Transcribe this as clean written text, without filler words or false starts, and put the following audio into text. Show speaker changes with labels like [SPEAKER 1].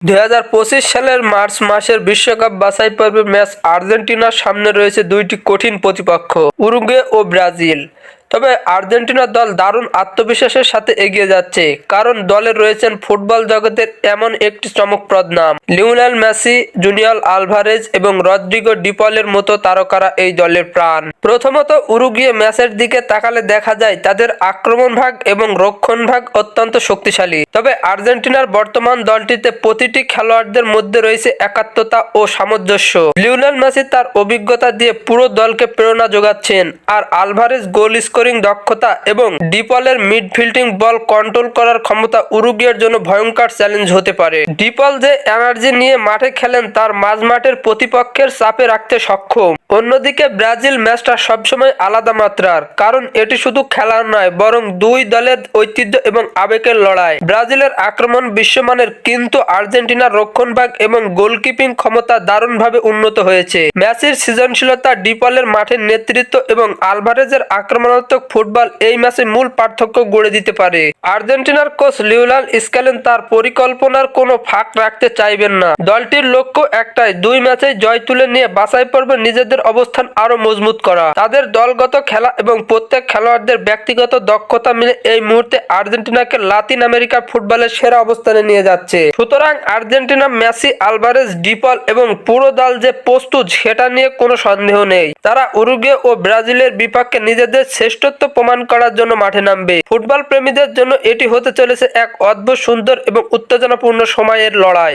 [SPEAKER 1] 2025 সালের মার্চ মাসের বিশ্বকাপ বাছাই পর্বের ম্যাচ আর্জেন্টিনার সামনে রয়েছে দুইটি কঠিন প্রতিপক্ষ, উরুগুয়ে ও ব্রাজিল। তবে আর্জেন্টিনার দল দারুণ আত্মবিশ্বাসের সাথে এগিয়ে যাচ্ছে, কারণ দলে রয়েছেন ফুটবল জগতের এমন একটি চমকপ্রদ নাম। লিওনেল মেসি, জুলিয়ান আলভারেজ এবং রদ্রিগো ডি পলের মতো তারকারা এই দলের প্রাণ। প্রথমত উরুগুয়ে ম্যাচের দিকে তাকালে দেখা যায় তাদের আক্রমণ ভাগ এবং রক্ষণ ভাগ অত্যন্ত শক্তিশালী। তবে আর্জেন্টিনার বর্তমান দলটিতে প্রতিটি খেলোয়াড়দের মধ্যে রয়েছে একাত্মতা ও সামঞ্জস্য। লিওনেল মেসি তার অভিজ্ঞতা দিয়ে পুরো দলকে প্রেরণা যোগাচ্ছেন, আর আলভারেজ গোল স্কোরিং দক্ষতা এবং ডিপলের মিডফিল্ডিং বল কন্ট্রোল করার ক্ষমতা উরুগুয়ের জন্য ভয়ঙ্কর চ্যালেঞ্জ হতে পারে। ডিপল যে এনার্জি নিয়ে মাঠে খেলেন তার মাঝমাঠের প্রতিপক্ষের চাপে রাখতে সক্ষম। অন্যদিকে ব্রাজিল ম্যাচটা সবসময় আলাদা মাত্রার, কারণ এটি শুধু খেলার নয় বরং দুই দলের ঐতিহ্য এবং আবেগের লড়াই। ব্রাজিলের আক্রমণ বিশ্বমানের, কিন্তু আর্জেন্টিনার রক্ষণভাগ এবং গোলকিপিং ক্ষমতা দারুণভাবে উন্নত হয়েছে। ম্যাচের সৃজনশীলতা, ডিপলের মাঠের নেতৃত্ব এবং আলভারেজের আক্রমণাত্মক ফুটবল এই ম্যাচে মূল পার্থক্য গড়ে দিতে পারে। আর্জেন্টিনার কোচ লিওনেল স্ক্যালেনি তার পরিকল্পনার কোনো ফাঁক রাখতে চাইবেন না। দলটির লক্ষ্য একটাই, দুই ম্যাচে জয় তুলে নিয়ে বাছাই পর্বে নিজেদের অবস্থান আরো মজবুত করা। তাদের দলগত খেলা এবং প্রত্যেক খেলোয়াড়দের ব্যক্তিগত দক্ষতা মিলে এই মুহূর্তে আর্জেন্টিনাকে লাতিন আমেরিকার ফুটবলের সেরা অবস্থানে নিয়ে যাচ্ছে। সুতরাং আর্জেন্টিনা মেসি, আলভারেজ, ডিপল এবং পুরো দল যে প্রস্তুত সেটা নিয়ে কোনো সন্দেহ নেই। তারা উরুগুয়ে ও ব্রাজিলের বিপক্ষে নিজেদের শ্রেষ্ঠত্ব প্রমাণ করার জন্য মাঠে নামবে। ফুটবল প্রেমীদের জন্য এটি হতে চলেছে এক অদ্ভুত সুন্দর এবং উত্তেজনাপূর্ণ সময়ের লড়াই।